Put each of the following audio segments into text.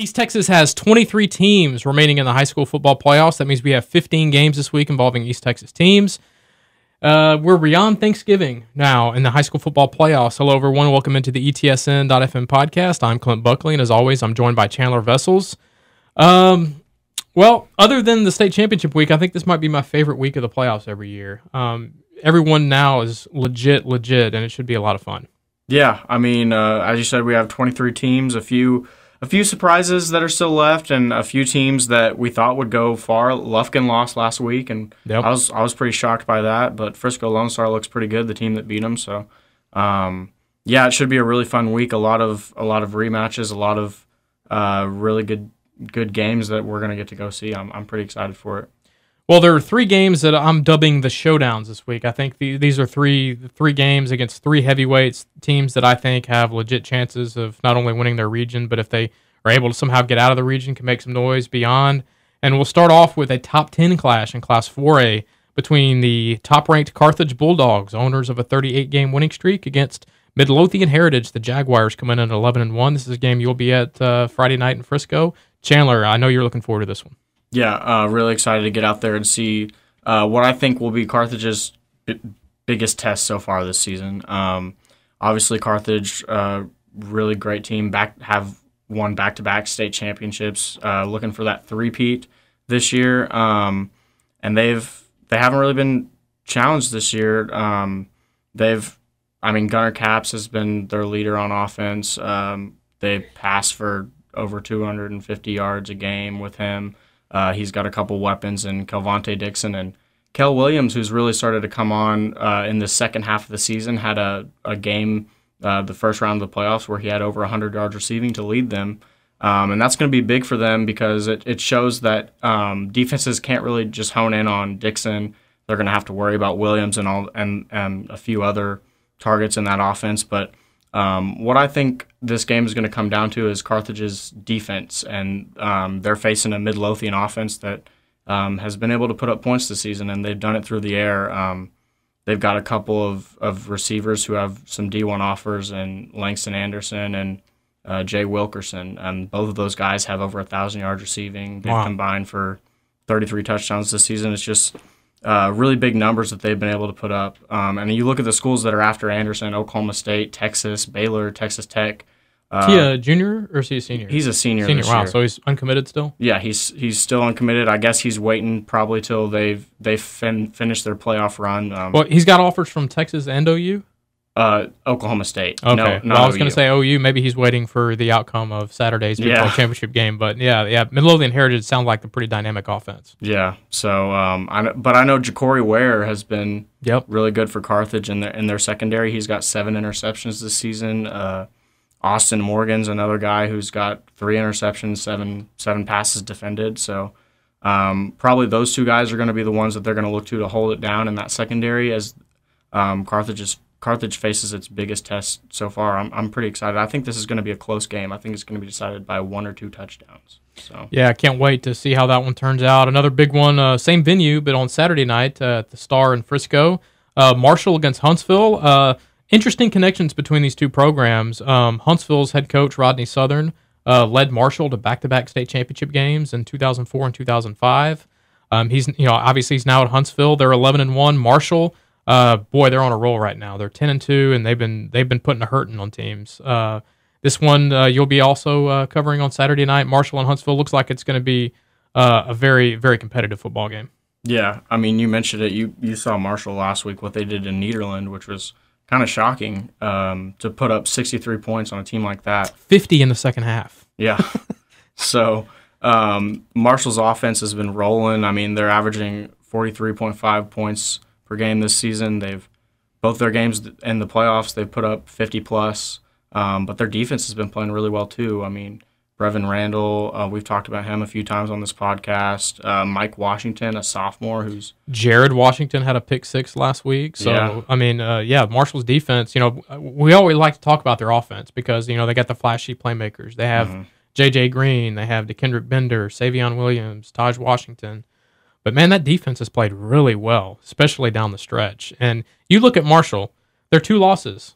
East Texas has 23 teams remaining in the high school football playoffs. That means we have 15 games this week involving East Texas teams. We're beyond Thanksgiving now in the high school football playoffs. Hello, everyone. Welcome into the ETSN.fm podcast. I'm Clint Buckley, and as always, I'm joined by Chandler Vessels. Well, other than the state championship week, I think this might be my favorite week of the playoffs every year. Everyone now is legit, and it should be a lot of fun. Yeah, I mean, as you said, we have 23 teams, a few surprises that are still left, and a few teams that we thought would go far. Lufkin lost last week, and Yep. I was pretty shocked by that. But Frisco Lone Star looks pretty good, the team that beat them. So, yeah, it should be a really fun week. A lot of rematches, a lot of really good games that we're gonna get to go see. I'm pretty excited for it. Well, there are three games that I'm dubbing the showdowns this week. I think these are three games against three heavyweights, teams that I think have legit chances of not only winning their region, but if they are able to somehow get out of the region, can make some noise beyond. And we'll start off with a top 10 clash in Class 4A between the top-ranked Carthage Bulldogs, owners of a 38-game winning streak, against Midlothian Heritage, the Jaguars, coming in at 11-1. This is a game you'll be at Friday night in Frisco. Chandler, I know you're looking forward to this one. Yeah, really excited to get out there and see what I think will be Carthage's biggest test so far this season. Obviously, Carthage, really great team, have won back-to-back state championships, looking for that three-peat this year, and they haven't really been challenged this year. Gunnar Capps has been their leader on offense. They passed for over 250 yards a game with him. He's got a couple weapons in Kelvonte Dixon and Kel Williams, who's really started to come on in the second half of the season, had a game the first round of the playoffs where he had over 100 yards receiving to lead them. And that's going to be big for them because it shows that defenses can't really just hone in on Dixon. They're going to have to worry about Williams and a few other targets in that offense. But what I think this game is going to come down to is Carthage's defense, and they're facing a Midlothian offense that has been able to put up points this season, and they've done it through the air. They've got a couple of receivers who have some D1 offers, and Langston Anderson and Jay Wilkerson, and both of those guys have over 1,000 yards receiving. They've combined for 33 touchdowns this season. It's just really big numbers that they've been able to put up. And you look at the schools that are after Anderson: Oklahoma State, Texas, Baylor, Texas Tech. Is he a junior or is he a senior? He's a senior this Wow, year. so he's uncommitted still? Yeah, he's still uncommitted. I guess he's waiting probably till they've finished their playoff run. Well, he's got offers from Texas and OU? Oklahoma State. Okay. No, well, I was going to say OU. Maybe he's waiting for the outcome of Saturday's Big 12 championship game. But yeah, Midlothian Heritage sounds like a pretty dynamic offense. Yeah. So, I know Ja'Cory Ware has been really good for Carthage in their secondary. He's got 7 interceptions this season. Austin Morgan's another guy who's got 3 interceptions, seven passes defended. So, probably those two guys are going to be the ones that they're going to look to hold it down in that secondary as Carthage faces its biggest test so far. I'm pretty excited. I think this is going to be a close game. I think it's going to be decided by 1 or 2 touchdowns. So yeah, I can't wait to see how that one turns out. Another big one, same venue, but on Saturday night at the Star in Frisco. Marshall against Huntsville. Interesting connections between these two programs. Huntsville's head coach, Rodney Southern, led Marshall to back-to-back state championship games in 2004 and 2005. Obviously he's now at Huntsville. They're 11-1. Marshall, they're on a roll right now. They're 10-2, and they've been putting a hurting on teams. This one you'll be also covering on Saturday night. Marshall and Huntsville looks like it's going to be a very, very competitive football game. Yeah, I mean, you mentioned it. You saw Marshall last week, what they did in Nederland, which was kind of shocking to put up 63 points on a team like that. 50 in the second half. Yeah. So Marshall's offense has been rolling. I mean, they're averaging 43.5 points per game this season. Both their games in the playoffs, they've put up 50+, but their defense has been playing really well too. I mean, Brevin Randall, we've talked about him a few times on this podcast. Mike Washington, a sophomore who's... Jared Washington had a pick 6 last week. So, yeah. I mean, Marshall's defense, we always like to talk about their offense because, they got the flashy playmakers. They have J.J. Green, they have DeKendrick Bender, Savion Williams, Taj Washington. But, man, that defense has played really well, especially down the stretch. And you look at Marshall, their 2 losses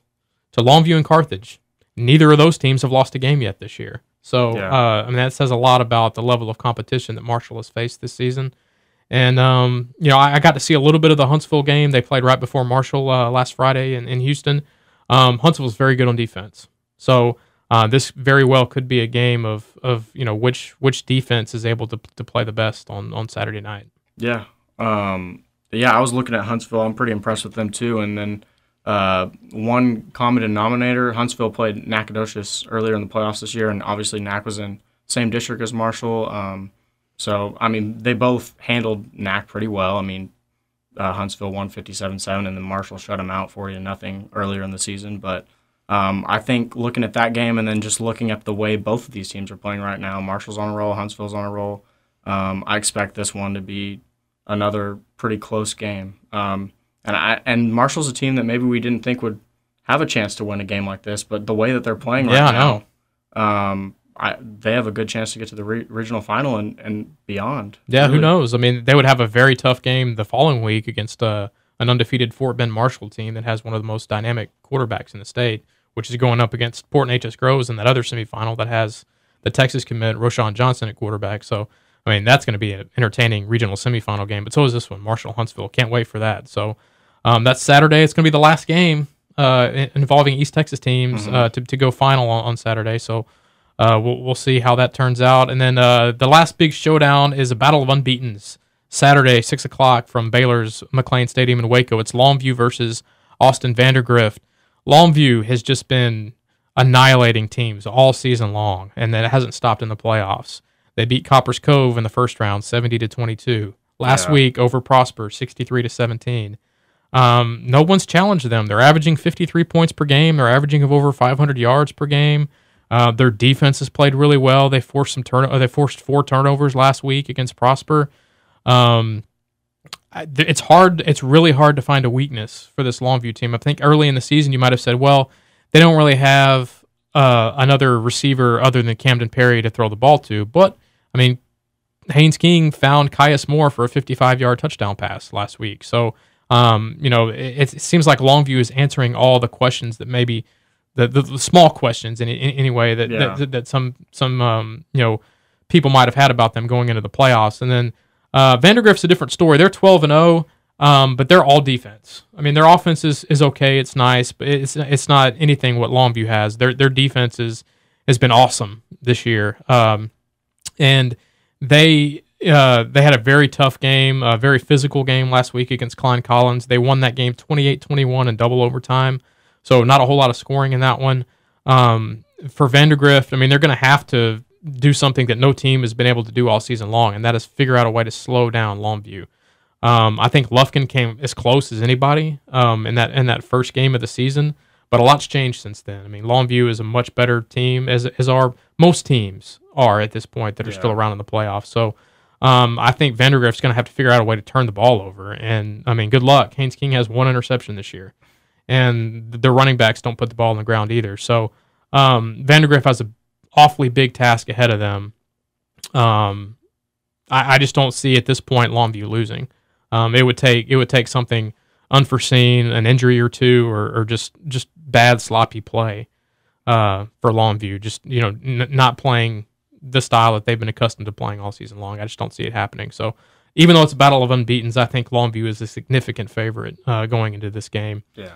to Longview and Carthage. Neither of those teams have lost a game yet this year. So, Yeah. I mean, that says a lot about the level of competition that Marshall has faced this season. And, I got to see a little bit of the Huntsville game. They played right before Marshall last Friday in Houston. Huntsville's very good on defense. So, this very well could be a game of which defense is able to play the best on Saturday night. Yeah. I was looking at Huntsville. I'm pretty impressed with them too. And then one common denominator, Huntsville played Nacogdoches earlier in the playoffs this year, and obviously Nac was in same district as Marshall. So, I mean, they both handled Nac pretty well. I mean, Huntsville won 57-7, and then Marshall shut them out 40-0 earlier in the season. But I think looking at that game and then just looking at the way both of these teams are playing right now, Marshall's on a roll, Huntsville's on a roll. I expect this one to be another pretty close game. And Marshall's a team that maybe we didn't think would have a chance to win a game like this, but the way that they're playing right now, they have a good chance to get to the regional final and beyond. Yeah, really. Who knows? I mean, they would have a very tough game the following week against an undefeated Fort Bend Marshall team that has one of the most dynamic quarterbacks in the state, which is going up against Port and H.S. Groves in that other semifinal that has the Texas commit, Roshawn Johnson, at quarterback. So, I mean, that's going to be an entertaining regional semifinal game, but so is this one, Marshall-Huntsville. Can't wait for that. So, that's Saturday. It's going to be the last game involving East Texas teams to go final on Saturday. So, we'll see how that turns out. And then the last big showdown is a battle of unbeatens. Saturday, 6 o'clock from Baylor's McLean Stadium in Waco. It's Longview versus Austin Vandergrift. Longview has just been annihilating teams all season long, and then it hasn't stopped in the playoffs. They beat Coppers Cove in the first round, 70-22. Last week over Prosper, 63-17. No one's challenged them. They're averaging 53 points per game. They're averaging of over 500 yards per game. Their defense has played really well. They forced 4 turnovers last week against Prosper. It's hard. It's really hard to find a weakness for this Longview team. I think early in the season you might have said, well, they don't really have another receiver other than Camden Perry to throw the ball to. But, I mean, Haynes King found Caius Moore for a 55-yard touchdown pass last week. So, it seems like Longview is answering all the questions that maybe the small questions anyway that some people might have had about them going into the playoffs. And then Vandergrift's a different story. They're 12-0, but they're all defense. I mean, their offense is okay. It's nice, but it's not anything what Longview has. Their defense has been awesome this year, and they had a very tough game, a very physical game last week against Klein Collins. They won that game 28-21 in double overtime, so not a whole lot of scoring in that one. For Vandergrift, I mean, they're going to have to do something that no team has been able to do all season long, and that is figure out a way to slow down Longview. I think Lufkin came as close as anybody in that first game of the season, but a lot's changed since then. I mean, Longview is a much better team, as most teams are at this point that are still around in the playoffs. So I think Vandergrift's going to have to figure out a way to turn the ball over, and I mean, good luck. Haynes King has 1 interception this year, and their running backs don't put the ball on the ground either. So Vandergrift has an awfully big task ahead of them. I just don't see at this point Longview losing. It would take something unforeseen, an injury or two, or just bad sloppy play for Longview. Just not playing the style that they've been accustomed to playing all season long. I just don't see it happening. So even though it's a battle of unbeatens, I think Longview is a significant favorite going into this game. Yeah.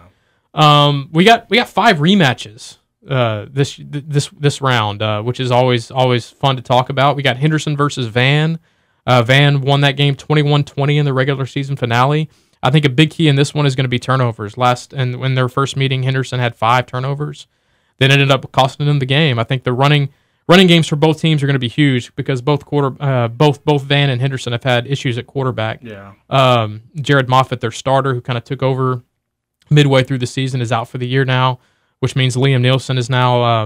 We got 5 rematches this round, which is always fun to talk about. We got Henderson versus Van. Van won that game 21-20 in the regular season finale. I think a big key in this one is going to be turnovers. When their first meeting, Henderson had 5 turnovers. That ended up costing them the game. I think the running games for both teams are going to be huge because both Van and Henderson have had issues at quarterback. Yeah. Jared Moffitt, their starter, who kind of took over midway through the season, is out for the year now, which means Liam Nielsen is now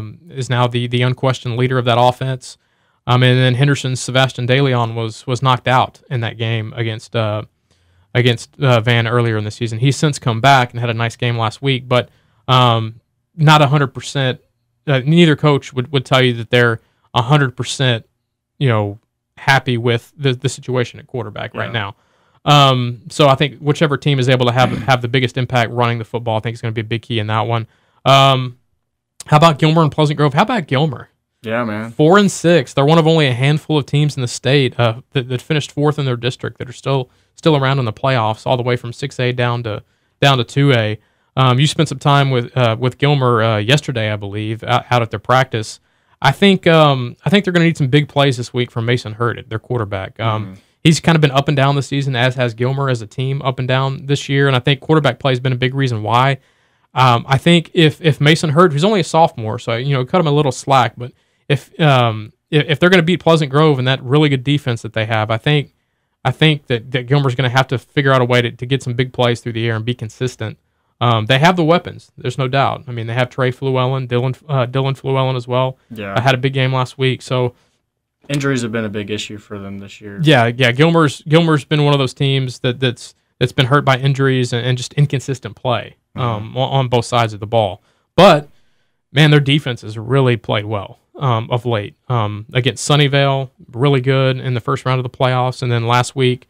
the unquestioned leader of that offense. And then Henderson's Sebastian DeLeon was knocked out in that game against Van earlier in the season. He's since come back and had a nice game last week, but not 100%. Neither coach would tell you that they're 100%, happy with the situation at quarterback right now. So I think whichever team is able to have the biggest impact running the football, I think is going to be a big key in that one. How about Gilmer and Pleasant Grove? How about Gilmer? Yeah, man. 4-6. They're one of only a handful of teams in the state that finished fourth in their district that are still around in the playoffs, all the way from 6A down to 2A. You spent some time with Gilmer yesterday, I believe, out at their practice. I think they're going to need some big plays this week from Mason Hurt, their quarterback. He's kind of been up and down this season, as has Gilmer as a team up and down this year, and I think quarterback play has been a big reason why. I think if Mason Hurt, who's only a sophomore, so cut him a little slack, but if they're going to beat Pleasant Grove and that really good defense that they have, I think that Gilmer's going to have to figure out a way to get some big plays through the air and be consistent. They have the weapons. There's no doubt. I mean, they have Trey Fluellen, Dylan Fluellen as well. Yeah, I had a big game last week. So injuries have been a big issue for them this year. Yeah. Gilmer's been one of those teams that's been hurt by injuries and just inconsistent play on both sides of the ball. But man, their defense has really played well of late. Against Sunnyvale, really good in the first round of the playoffs, and then last week,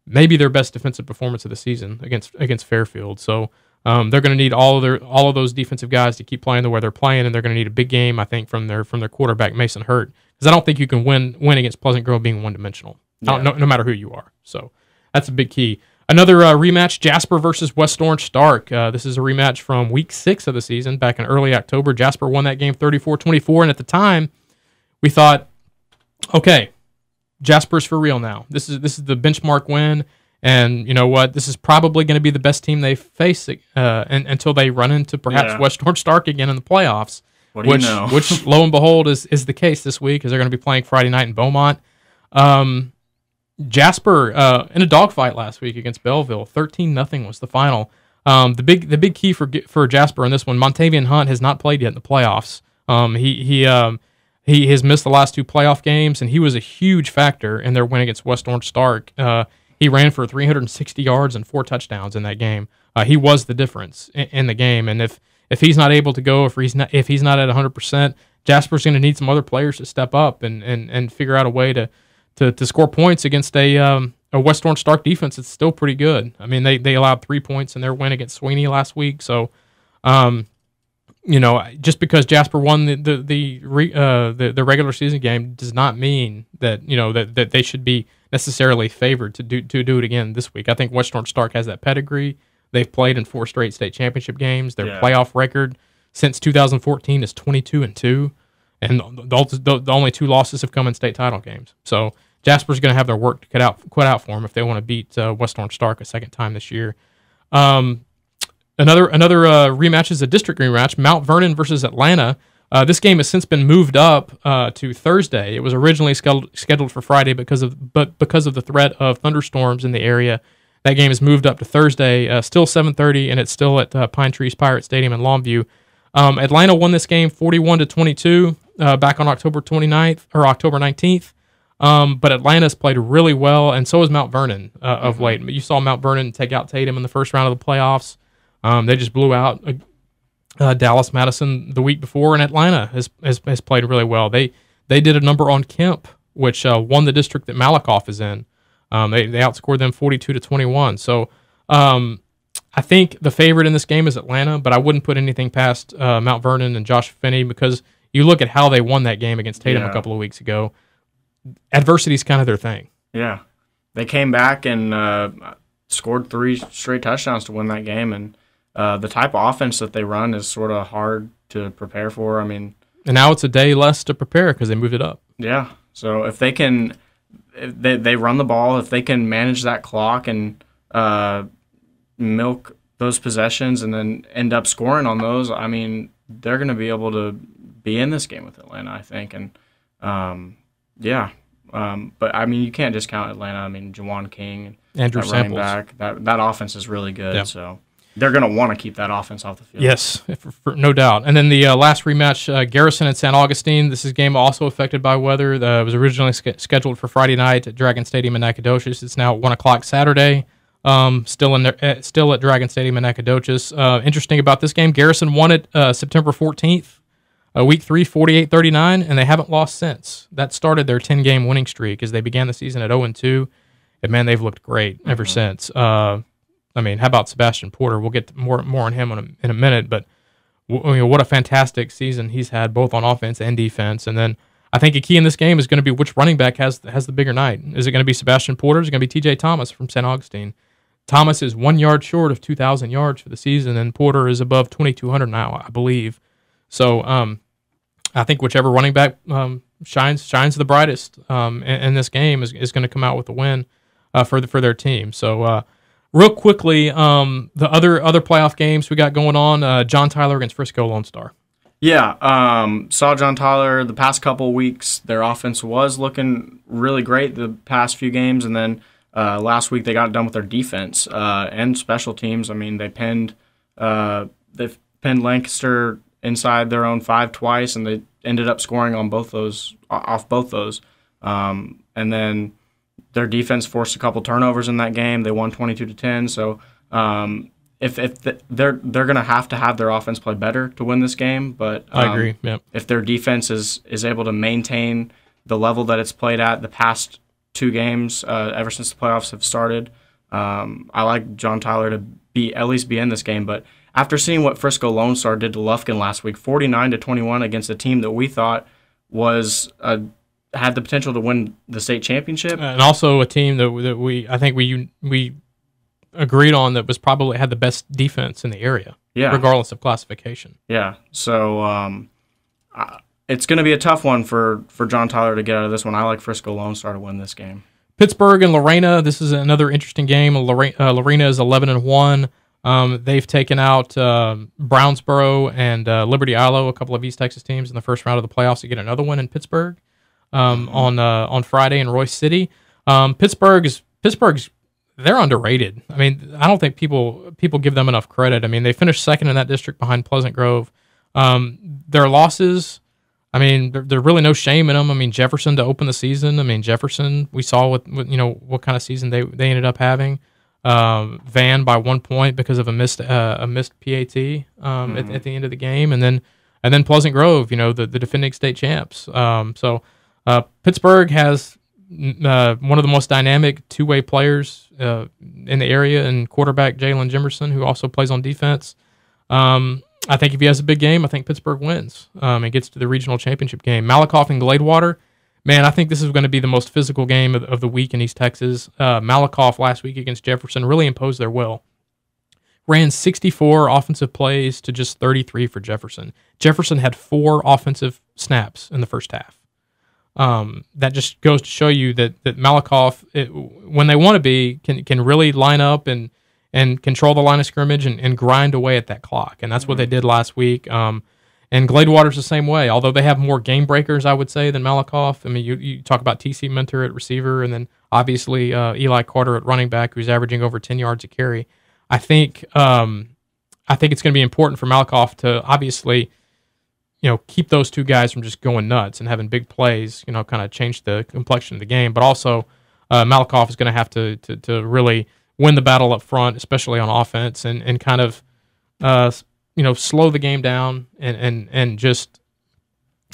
maybe their best defensive performance of the season against Fairfield. So they're going to need all of those defensive guys to keep playing the way they're playing, and they're going to need a big game, I think, from their quarterback Mason Hurt, because I don't think you can win against Pleasant Grove being one-dimensional, no matter who you are. So that's a big key. Another rematch, Jasper versus West Orange Stark. This is a rematch from Week 6 of the season, back in early October. Jasper won that game 34-24, and at the time, we thought, okay, Jasper's for real now. This is the benchmark win, and you know what? This is probably going to be the best team they face until they run into perhaps West Orange Stark again in the playoffs. What do you know? Which, lo and behold, is the case this week, because they're going to be playing Friday night in Beaumont. Jasper in a dogfight last week against Belleville, 13-0 was the final. The big key for Jasper in this one, Montavian Hunt has not played yet in the playoffs. He has missed the last two playoff games, and he was a huge factor in their win against West Orange Stark. He ran for 360 yards and 4 touchdowns in that game. He was the difference in the game, and if he's not able to go, if he's not at 100%, Jasper's going to need some other players to step up and figure out a way to score points against a West Orange Stark defense that's still pretty good. I mean, they allowed 3 points in their win against Sweeney last week. So, just because Jasper won the regular season game does not mean that that they should be necessarily favored to do it again this week. I think West Orange Stark has that pedigree. They've played in 4 straight state championship games. Their playoff record since 2014 is 22-2. And the only 2 losses have come in state title games. So Jasper's going to have their work cut out for them if they want to beat West Orange Stark a second time this year. Another rematch is a district rematch, Mount Vernon versus Atlanta. This game has since been moved up to Thursday. It was originally scheduled for Friday because of the threat of thunderstorms in the area. That game is moved up to Thursday, still 7:30, and it's still at Pine Trees Pirate Stadium in Longview. Atlanta won this game 41-22 back on October 29th or October 19th. But Atlanta's played really well, and so has Mount Vernon of late. You saw Mount Vernon take out Tatum in the first round of the playoffs. They just blew out Dallas Madison the week before, and Atlanta has played really well. They did a number on Kemp, which won the district that Malakoff is in. They outscored them 42-21. So I think the favorite in this game is Atlanta, but I wouldn't put anything past Mount Vernon and Josh Finney, because you look at how they won that game against Tatum a couple of weeks ago. Adversity is kind of their thing. Yeah. They came back and scored 3 straight touchdowns to win that game, and the type of offense that they run is sort of hard to prepare for. I mean, and now it's a day less to prepare because they moved it up. Yeah. So if they can, they run the ball, if they can manage that clock and milk those possessions and then end up scoring on those, I mean, they're going to be able to be in this game with Atlanta, I think. And but I mean, you can't discount Atlanta. I mean, Jawan King, Andrew running Samples, back, that offense is really good. So they're going to want to keep that offense off the field. Yes, no doubt. And then the last rematch, Garrison and San Augustine. This is a game also affected by weather. It was originally scheduled for Friday night at Dragon Stadium in Nacogdoches. It's now 1 o'clock Saturday. Still at Dragon Stadium in Nacogdoches. Interesting about this game, Garrison won it September 14th. Week 3, 48-39, and they haven't lost since. That started their 10-game winning streak as they began the season at 0-2. And, man, they've looked great ever since. I mean, how about Sebastian Porter? We'll get more on him in a minute, but what a fantastic season he's had both on offense and defense. And then I think a key in this game is going to be which running back has the bigger night. Is it going to be Sebastian Porter? Is it going to be T.J. Thomas from St. Augustine? Thomas is 1 yard short of 2,000 yards for the season, and Porter is above 2,200 now, I believe. So I think whichever running back shines the brightest in this game is going to come out with the win for their team. So real quickly, the other playoff games we got going on, John Tyler against Frisco Lone Star. Yeah, saw John Tyler the past couple weeks. Their offense was looking really great the past few games, and then last week they got done with their defense and special teams. I mean, they've pinned Lancaster inside their own 5 twice, and they ended up scoring on both those. And then their defense forced a couple turnovers in that game. They won 22-10. So they're going to have their offense play better to win this game. But I agree. Yep. If their defense is able to maintain the level that it's played at the past 2 games ever since the playoffs have started, I like John Tyler to at least be in this game. But after seeing what Frisco Lone Star did to Lufkin last week, 49-21 against a team that we thought was had the potential to win the state championship, and also a team that we agreed on that was probably had the best defense in the area, regardless of classification. Yeah, so it's going to be a tough one for John Tyler to get out of this one. I like Frisco Lone Star to win this game. Pittsburgh and Lorena. This is another interesting game. Lorena is 11-1. They've taken out Brownsboro and Liberty Ilo, a couple of East Texas teams, in the first round of the playoffs to get another one in Pittsburgh on Friday in Royce City. Pittsburgh's they're underrated. I mean, I don't think people give them enough credit. I mean, they finished second in that district behind Pleasant Grove. Their losses, I mean, there's really no shame in them. I mean, Jefferson to open the season. I mean, Jefferson, we saw what kind of season they ended up having. Van by 1 point because of a missed PAT at the end of the game, and then Pleasant Grove, the defending state champs. So Pittsburgh has one of the most dynamic two-way players in the area, and quarterback Jalen Jimerson, who also plays on defense. I think if he has a big game, I think Pittsburgh wins and gets to the regional championship game. Malakoff and Gladewater. Man, I think this is going to be the most physical game of the week in East Texas. Malakoff last week against Jefferson really imposed their will. Ran 64 offensive plays to just 33 for Jefferson. Jefferson had 4 offensive snaps in the first half. That just goes to show you that Malakoff, when they want to be, can really line up and control the line of scrimmage and grind away at that clock. And that's what they did last week. And Gladewater's the same way, although they have more game breakers, I would say, than Malakoff. I mean, you talk about T.C. Mentor at receiver, and then obviously Eli Carter at running back, who's averaging over 10 yards a carry. I think it's going to be important for Malakoff to obviously, keep those two guys from just going nuts and having big plays, kind of change the complexion of the game. But also, Malakoff is going to have to really win the battle up front, especially on offense, and kind of slow the game down and just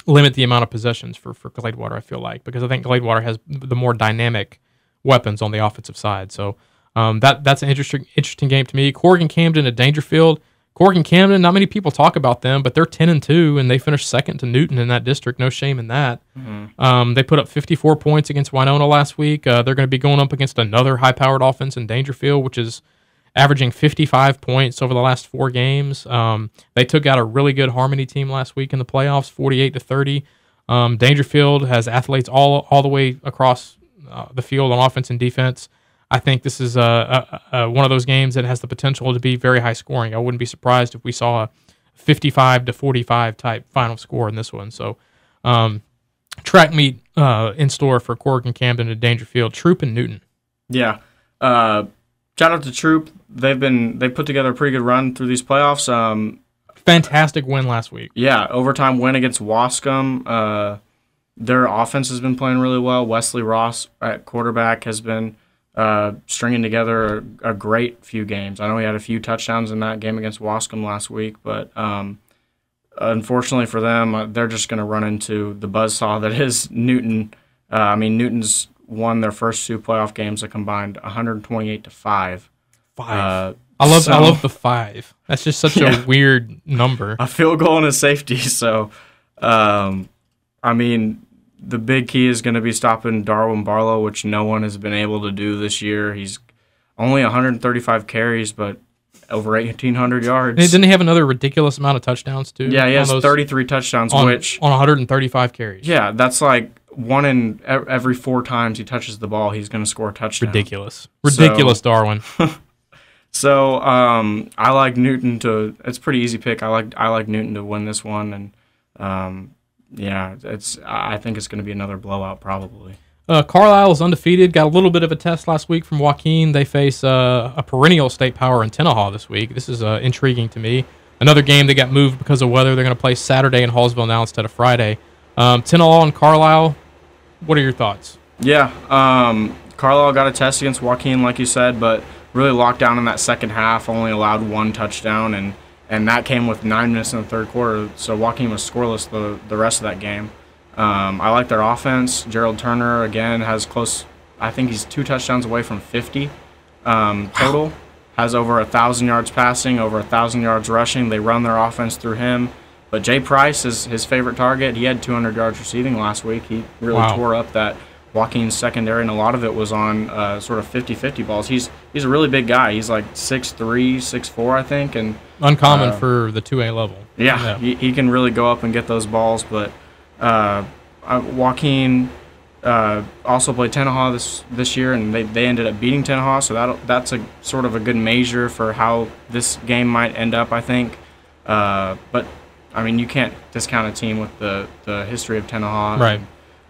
limit the amount of possessions for Gladewater, I feel like, because I think Gladewater has the more dynamic weapons on the offensive side. So that's an interesting game to me. Corrigan Camden at Dangerfield. Corrigan Camden, not many people talk about them, but they're 10-2, and they finished second to Newton in that district. No shame in that. Mm-hmm. They put up 54 points against Winona last week. They're going to be going up against another high-powered offense in Dangerfield, which is averaging 55 points over the last 4 games. They took out a really good Harmony team last week in the playoffs, 48-30. Dangerfield has athletes all the way across the field on offense and defense. I think this is one of those games that has the potential to be very high scoring. I wouldn't be surprised if we saw a 55-45 type final score in this one. So track meet in store for Corrigan Camden and Dangerfield. Troop and Newton. Yeah. Shout out to Troop. They put together a pretty good run through these playoffs. Fantastic win last week. Yeah, overtime win against Wascom. Their offense has been playing really well. Wesley Ross at quarterback has been stringing together a great few games. I know he had a few touchdowns in that game against Wascom last week, but unfortunately for them, they're just going to run into the buzzsaw that is Newton. Newton's won their first 2 playoff games, a combined 128-5. I love the 5. That's just such a weird number. A field goal and a safety. So, I mean, the big key is going to be stopping Darwin Barlow, which no one has been able to do this year. He's only 135 carries, but over 1,800 yards. Didn't he have another ridiculous amount of touchdowns, too? Yeah, he has 33 touchdowns, on 135 carries. Yeah, that's like one in every 4 times he touches the ball, he's going to score a touchdown. Ridiculous, Darwin. So I like Newton to. It's a pretty easy pick. I like Newton to win this one, and I think it's going to be another blowout probably. Carlisle is undefeated. Got a little bit of a test last week from Joaquin. They face a perennial state power in Tenaha this week. This is intriguing to me. Another game that got moved because of weather. They're going to play Saturday in Hallsville now instead of Friday. Tenaha and Carlisle. What are your thoughts? Yeah, Carlisle got a test against Joaquin, like you said, but really locked down in that second half. Only allowed 1 touchdown, and that came with 9 minutes in the third quarter. So Joaquin was scoreless the rest of that game. I like their offense. Gerald Turner, again, has close. I think he's 2 touchdowns away from 50 total. Has over 1,000 yards passing, over 1,000 yards rushing. They run their offense through him. But Jay Price is his favorite target. He had 200 yards receiving last week. He really tore up that Joaquin's secondary, and a lot of it was on sort of 50-50 balls. He's a really big guy. He's like 6'3", 6'4", I think. And uncommon for the 2A level. Yeah. He can really go up and get those balls. But Joaquin also played Tenaha this year, and they ended up beating Tenaha, so that's a sort of a good measure for how this game might end up, I think. But I mean, you can't discount a team with the history of Tenaha.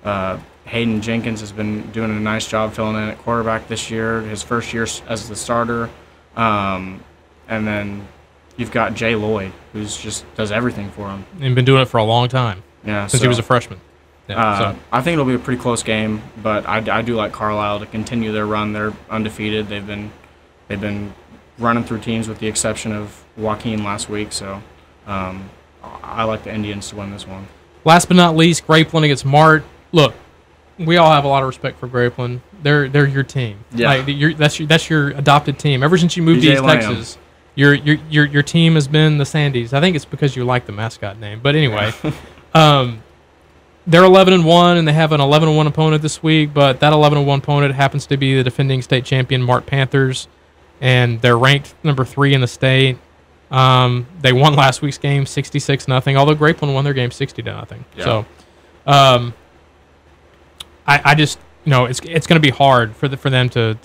Right. Hayden Jenkins has been doing a nice job filling in at quarterback this year, his first year as the starter. And then you've got Jay Lloyd, who's just does everything for him. And been doing it for a long time. Yeah, since he was a freshman. Yeah, I think it'll be a pretty close game, but I do like Carlisle to continue their run. They're undefeated. They've been running through teams with the exception of Joaquin last week. So I like the Indians to win this one. Last but not least, Grapeland against Mart. Look, we all have a lot of respect for Grapeland. They're your team. Yeah, like, that's your adopted team. Ever since you moved to East Texas, your team has been the Sandies. I think it's because you like the mascot name. But anyway, they're 11-1, and they have an 11-1 opponent this week. But that 11-1 opponent happens to be the defending state champion Mart Panthers, and they're ranked number 3 in the state. They won last week's game 66-0. Although Grapeland won their game 60-0. Yeah. So, I just it's going to be hard for them to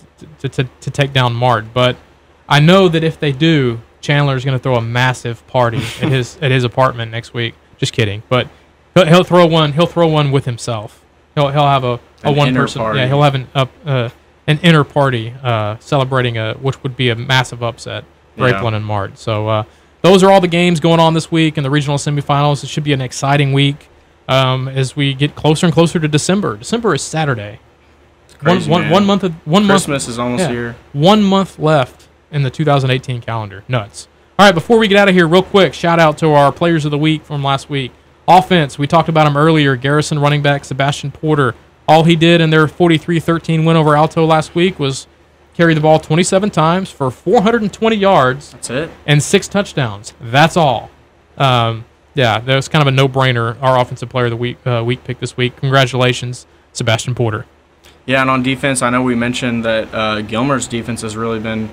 take down Mart. But I know that if they do, Chandler's going to throw a massive party at his apartment next week. Just kidding, but he'll throw one. He'll throw one with himself. He'll have a one person. Party. Yeah, he'll have an inner party celebrating which would be a massive upset. Grapeland and Mart. So those are all the games going on this week in the regional semifinals. It should be an exciting week as we get closer and closer to December. December is Saturday. Crazy, one month. Christmas is almost here. 1 month left in the 2018 calendar. Nuts. All right, before we get out of here, real quick, shout out to our players of the week from last week. Offense, we talked about him earlier. Garrison running back Sebastian Porter. All he did in their 43-13 win over Alto last week was carry the ball 27 times for 420 yards. That's it. And 6 touchdowns. That's all. That was kind of a no-brainer. Our offensive player of the week pick this week. Congratulations, Sebastian Porter. Yeah, and on defense, I know we mentioned that Gilmer's defense has really been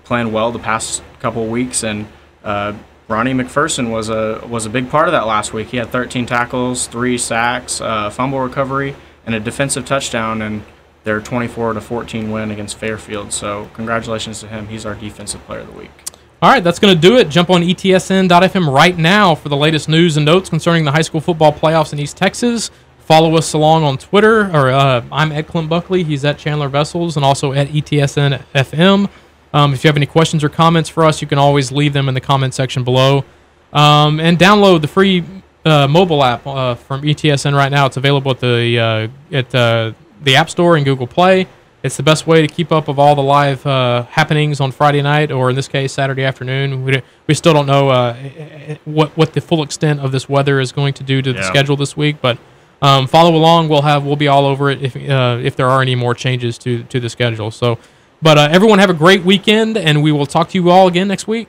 playing well the past couple of weeks, and Ronnie McPherson was a big part of that last week. He had 13 tackles, 3 sacks, fumble recovery, and a defensive touchdown, and their 24-14 win against Fairfield. So congratulations to him. He's our defensive player of the week. All right, that's going to do it. Jump on ETSN.fm right now for the latest news and notes concerning the high school football playoffs in East Texas. Follow us along on Twitter. I'm at Clint Buckley. He's at Chandler Vessels and also at ETSN.fm. If you have any questions or comments for us, you can always leave them in the comment section below. And download the free mobile app from ETSN right now. It's available at the App Store and Google Play. It's the best way to keep up with all the live happenings on Friday night, or in this case, Saturday afternoon. We still don't know what the full extent of this weather is going to do to the schedule this week, but follow along. We'll be all over it if there are any more changes to the schedule. So But everyone have a great weekend, and we will talk to you all again next week.